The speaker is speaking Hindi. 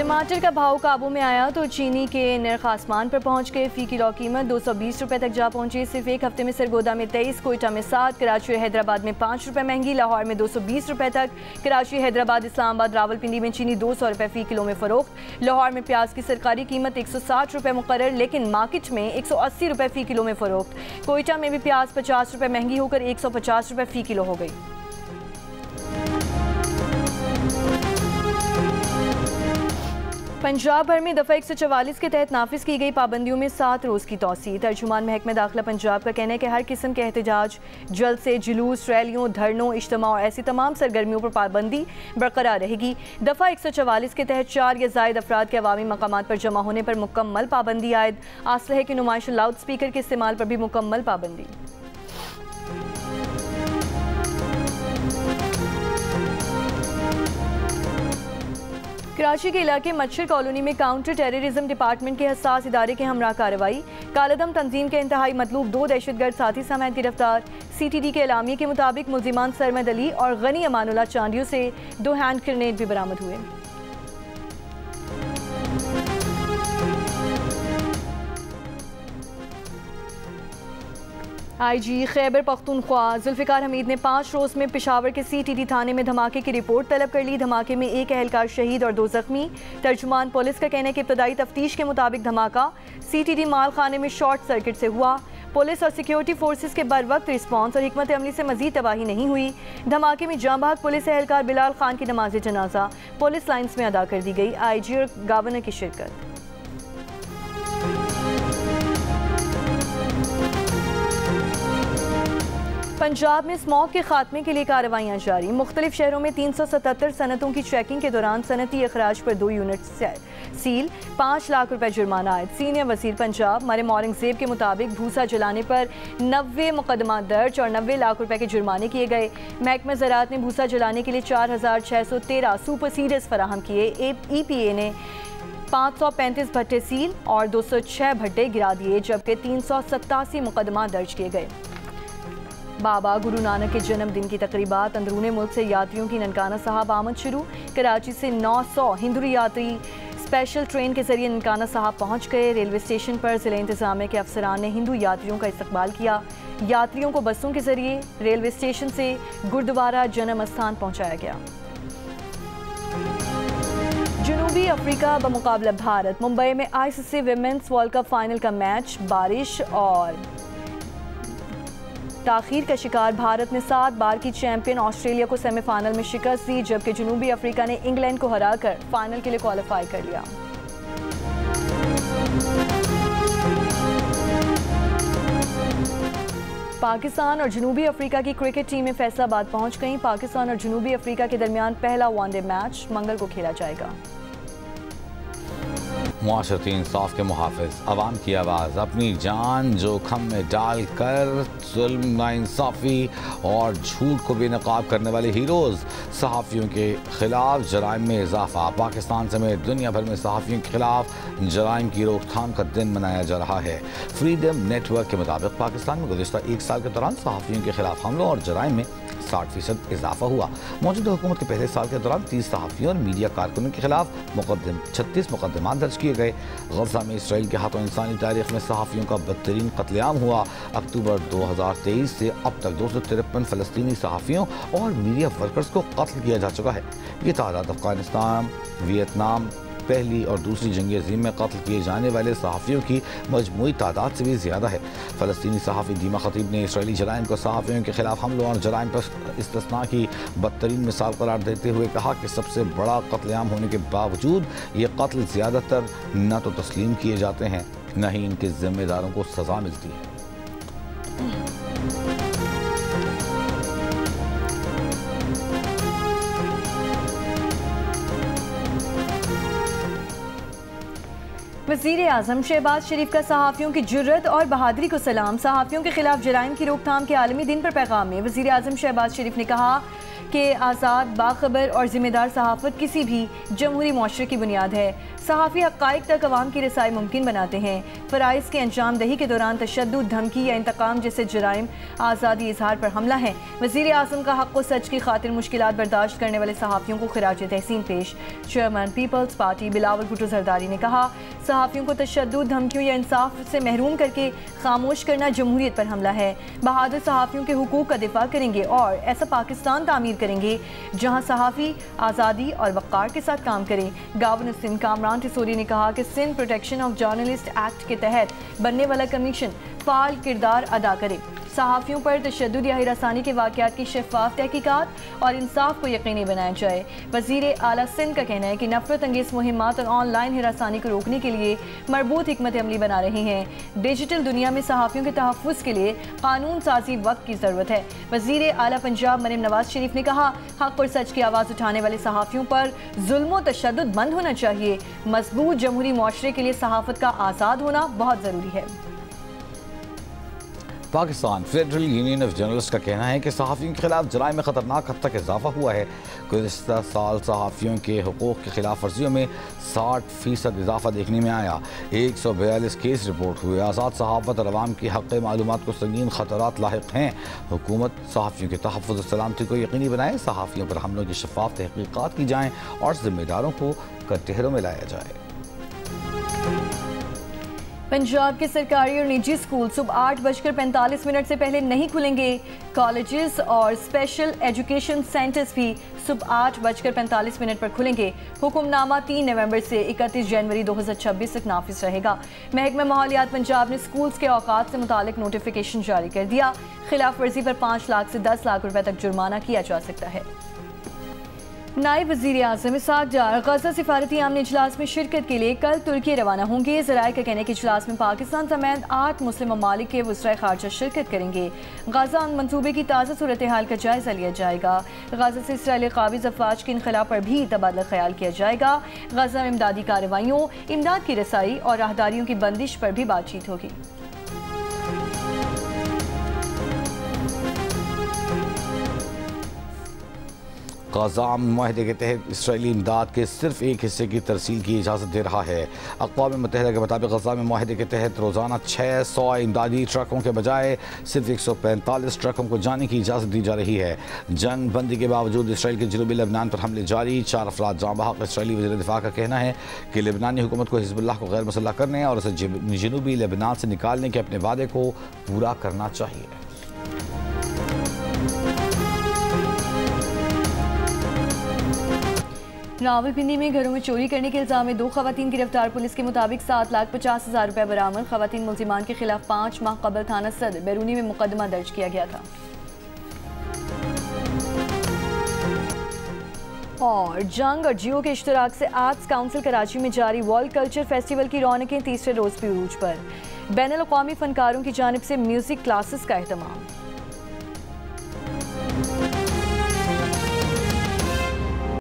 टमाटर का भाव काबू में आया तो चीनी के नर्ख आसमान पर पहुंच गए। फी किलो कीमत 220 रुपए तक जा पहुंची। सिर्फ एक हफ्ते में सरगोदा में 23, कोयटा में 7, कराची और हैदराबाद में 5 रुपए महंगी। लाहौर में 220 रुपए तक। कराची, हैदराबाद, इस्लामाबाद, रावलपिंडी में चीनी 200 रुपए फी किलो में फरोख्त। लाहौर में प्याज की सरकारी कीमत 160 रुपए मुकर्रर, लेकिन मार्केट में 180 रुपए फी किलो में फरोख्त। कोयटा में भी प्याज 50 रुपए महंगी होकर 150 रुपए फी किलो हो गई। पंजाब भर में दफ़ा 144 के तहत नाफिज की गई पाबंदियों में 7 रोज़ की तौसी। तर्जुमान महकमा दाखिला पंजाब का कहना है कि हर किस्म के एहतजाज, जल्द से जुलूस, रैलियों, धरनों, इज्तिमा और ऐसी तमाम सरगर्मियों पर पाबंदी बरकरार रहेगी। दफ़ा 144 के तहत 4 या ज़ायद अफराद के अवामी मकामात पर जमा होने पर मुकम्मल पाबंदी आयद। असलहे की नुमाइश, लाउड स्पीकर के इस्तेमाल पर भी मुकम्मल पाबंदी। कराची के इलाके मच्छर कॉलोनी में काउंटर टेररिज्म डिपार्टमेंट के हसास इदारे के हमरा कार्रवाई। कालादम तंजीम के इंतहाई मतलूब 2 दहशतगर्द साथी समेत गिरफ्तार। CTD के एलामिये के मुताबिक मुल्जिमान सरमद अली और गनी अमानुल्लाह चांदियों से 2 हैंड ग्रेनेड भी बरामद हुए। IG खैबर पख्तूनख्वा जुल्फिकार हमीद ने 5 रोज़ में पेशावर के CTD थाने में धमाके की रिपोर्ट तलब कर ली। धमाके में 1 एहलकार शहीद और 2 जख्मी। तर्जुमान पुलिस का कहना है कि इब्तदाई तफ्तीश के मुताबिक धमाका CTD माल खाने में शॉर्ट सर्किट से हुआ। पुलिस और सिक्योरिटी फोर्सेस के बर वक्त रिस्पॉन्स और हिकमत अमली से मजीद तबाही नहीं हुई। धमाके में जाँ बहक पुलिस एहलकार बिलाल खान की नमाज जनाजा पुलिस लाइन्स में अदा कर दी गई। IG और गवर्नर की शिरकत। पंजाब में स्मॉग के खात्मे के लिए कार्रवाइयाँ जारी। मुख्तलिफ शहरों में 377 सनतों की चेकिंग के दौरान सनती अखराज पर 2 यूनिट सील, 5 लाख रुपए जुर्माना आयद। सीनियर वजीर पंजाब मरियम औरंगजेब के मुताबिक भूसा जलाने पर 90 मुकदमा दर्ज और 90 लाख रुपए के जुर्माने किए गए। महकमा ज़राअत ने भूसा जलाने के लिए 4613 सुपर सीडर्स फराहम किए। EPA ने 535 भट्टे सील और 206 भट्टे गिरा दिए, जबकि 387 मुकदमा दर्ज किए गए। बाबा गुरु नानक के जन्मदिन की तकरीबात। अंदरूनी मुल्क से यात्रियों की ननकाना साहब आमद शुरू। कराची से 900 हिंदू यात्री स्पेशल ट्रेन के जरिए ननकाना साहब पहुंच गए। रेलवे स्टेशन पर ज़िला इंतज़ामिया के अफसरान ने हिंदू यात्रियों का इस्तकबाल किया। यात्रियों को बसों के जरिए रेलवे स्टेशन से गुरुद्वारा जन्म स्थान पहुँचाया गया। जनूबी अफ्रीका बमुकाबला भारत। मुंबई में ICC women's world cup final का मैच बारिश और ताखीर का शिकार। भारत ने 7 बार की चैंपियन ऑस्ट्रेलिया को सेमीफाइनल में शिकस्त दी, जबकि जनूबी अफ्रीका ने इंग्लैंड को हराकर फाइनल के लिए क्वालिफाई कर लिया। पाकिस्तान और जनूबी अफ्रीका की क्रिकेट टीमें फैसलाबाद पहुंच गईं। पाकिस्तान और जनूबी अफ्रीका के दरमियान पहला वनडे मैच मंगल को खेला जाएगा। मुआशरती इंसाफ के मुहाफिज अवाम की आवाज़ अपनी जान जोखम में डाल कर जुल्म, नाइंसाफ़ी और झूठ को बेनकाब करने वाले हीरोज़ सहाफ़ियों के ख़िलाफ़ जराइम में इजाफ़ा। पाकिस्तान समेत दुनिया भर में सहाफ़ियों के ख़िलाफ़ जराइम की रोकथाम का दिन मनाया जा रहा है। फ्रीडम नेटवर्क के मुताबिक पाकिस्तान में गुज़िश्ता 1 साल के दौरान सहाफ़ियों के ख़िलाफ़ हमलों और जराइम में 60% इजाफा हुआ। मौजूदा हुकूमत के पहले साल के दौरान 30 सहाफ़ियों और मीडिया कारकुनों के खिलाफ 36 मुकदमात दर्ज किए गए। गजा में इसराइल के हाथों इंसानी तारीख में सहाफ़ियों का बदतरीन कत्लेआम हुआ। अक्टूबर 2023 से अब तक 253 फ़लस्तीनी सहाफ़ियों और मीडिया वर्कर्स को कत्ल किया जा चुका है। ये तादाद अफ़गानिस्तान, वियतनाम, पहली और दूसरी जंग अज़ीम में कत्ल किए जाने वाले सहाफ़ियों की मजमूई तादाद से भी ज़्यादा है। फ़लस्तीनी सहाफ़ी दीमा खतीब ने इसराइली जराइम को सहाफ़ियों के ख़िलाफ़ हमलों और जराइम पर इस्तिस्ना की बदतरीन मिसाल करार देते हुए कहा कि सबसे बड़ा कत्लेआम होने के बावजूद ये कत्ल ज़्यादातर न तो तस्लीम किए जाते हैं, न ही इनके ज़िम्मेदारों को सज़ा मिलती है। वज़ीर आज़म शहबाज शरीफ का सहाफ़ियों की जुर्रत और बहादुरी को सलाम। सहाफ़ियों के खिलाफ जराइम की रोकथाम के आलमी दिन पर पैगाम में वज़ीर आज़म शहबाज शरीफ ने कहा कि आज़ाद, बाखबर और ज़िम्मेदार सहाफ़त किसी भी जमहूरी मुआशरे की बुनियाद है। सहाफ़ी हक़ाइक़ तक अवाम की रसाई मुमकिन बनाते हैं। फ़राइज़ की अंजाम दही के दौरान तशद्दुद, धमकी या इंतकाम जैसे जराइम आज़ादी इज़हार पर हमला है। वज़ीर आज़म का हक़ व सच की खातिर मुश्किलात बर्दाश्त करने वाले सहाफ़ियों को खिराज तहसीन पेश। चेयरमैन पीपल्स पार्टी बिलावल भुट्टो ज़रदारी ने कहा, सहाफ़ियों को तशद्दुद, धमकियों या इंसाफ से महरूम करके खामोश करना जमहूरियत पर हमला है। बहादुर सहाफ़ियों के हुकूक का दिफा करेंगे और ऐसा पाकिस्तान तामीर करेंगे जहाँ सहाफ़ी आज़ादी और वक़ार के साथ काम करें। गवर्नर सिंध कामरान टिसोरी ने कहा कि Sindh protection of journalist act के तहत बनने वाला कमीशन फ़ाल किरदार अदा करे। सहाफ़ियों पर तशद्दुद या हिरासानी के वाक़यात की शफ़ाफ़ तहकीकात और इंसाफ को यकीनी बनाया जाए। वज़ीर आला सिंध का कहना है कि नफ़रत अंगेज़ मुहिम्मात और ऑनलाइन हिरासानी को रोकने के लिए मरबूत हिकमत अमली बना रहे हैं। डिजिटल दुनिया में सहाफ़ियों के तहफ़्फ़ुज़ के लिए कानून साज़ी वक्त की ज़रूरत है। वज़ीर आला पंजाब मरीम नवाज शरीफ ने कहा, हक़ और सच की आवाज़ उठाने वाले सहाफ़ियों पर जुल्म व तशद्दुद बंद होना चाहिए। मज़बूत जमहूरी मुआशरे के लिए सहाफ़त का आज़ाद होना बहुत ज़रूरी है। Pakistan federal union of journalist का कहना है कि सहाफ़ियों के खिलाफ जराइम में ख़तरनाक हद तक इजाफा हुआ है। गुज़िश्ता साल सहाफ़ियों के हुकूक़ की खिलाफ वर्जियों में 60% इजाफा देखने में आया। 142 केस रिपोर्ट हुए। आज़ाद सहाफ़त और अवाम की हक़ मालूमात को संगीन ख़तरात लाहिक़ हैं। हुकूमत सहाफ़ियों के तहफ़्फ़ुज़ और सलामती को यकीनी बनाए, सहाफ़ियों पर हमलों की शफ़ाफ़ तहक़ीक़ात की जाएँ और ज़िम्मेदारों को कटहरों में लाया जाए। पंजाब के सरकारी और निजी स्कूल सुबह 8:45 से पहले नहीं खुलेंगे। कॉलेजेस और स्पेशल एजुकेशन सेंटर्स भी सुबह 8:45 पर खुलेंगे। हुक्मनामा 3 नवंबर से 31 जनवरी 2026 तक नाफिज रहेगा। महकमा माहौलियात पंजाब ने स्कूल्स के औकात से मुतालिक नोटिफिकेशन जारी कर दिया। खिलाफ वर्जी पर 5 लाख से 10 लाख रुपए तक जुर्माना किया जा सकता है। नायब वज़ीर आज़म इसाक डार गज़ा सिफारती आमने इजलास में शिरकत के लिए कल तुर्की रवाना होंगे। ज़राए का कहने के इजलास में पाकिस्तान समेत 8 मुस्लिम ममालिक के वज़राए ख़ारजा शिरकत करेंगे। गज़ा मनसूबे की ताज़ा सूरत हाल का जायज़ा लिया जाएगा। गज़ा से इसराइली काबिज़ अफवाज के इनखला पर भी तबादला ख्याल किया जाएगा। गज़ा में इमदादी कार्रवाइयों, इमदाद की रसाई और राहदारियों की बंदिश पर भी बातचीत होगी। ग़ज़ा मुआहदे के तहत इसराइली इमदाद के सिर्फ एक हिस्से की तरसील की इजाज़त दे रहा है। अक़वाम मुत्तहिदा के मुताबिक ग़ज़ा में मुआहदे के तहत रोज़ाना 600 इमदादी ट्रकों के बजाय सिर्फ 145 ट्रकों को जाने की इजाज़त दी जा रही है। जंग बंदी के बावजूद इसराइल के जनूबी लेबनान पर हमले जारी। 4 अफराद जाँ बहक। इसराइली वज़ीर दिफ़ा का कहना है कि लेबनानी हुकूमत को हिज़्बुल्लाह को गैर मुसल्लह करने और उसे जनूबी लेबनान से निकालने के अपने वादे को पूरा करना चाहिए। रावलपिंडी में घरों में चोरी करने के इल्जाम में 2 खवातीन गिरफ्तार। पुलिस के मुताबिक 7,50,000 रुपये बरामद। खवातीन मुल्जिमान के खिलाफ 5 माह कबल थाना सदर बैरूनी में मुकदमा दर्ज किया गया था। और जंग और जियो के इश्तराक से आर्ट्स काउंसिल कराची में जारी वर्ल्ड कल्चर फेस्टिवल की रौनकें तीसरे रोज़ भी उरूज पर। बैनुल अक़वामी फ़नकारों की जानिब से म्यूज़िक क्लासेस का एहतमाम।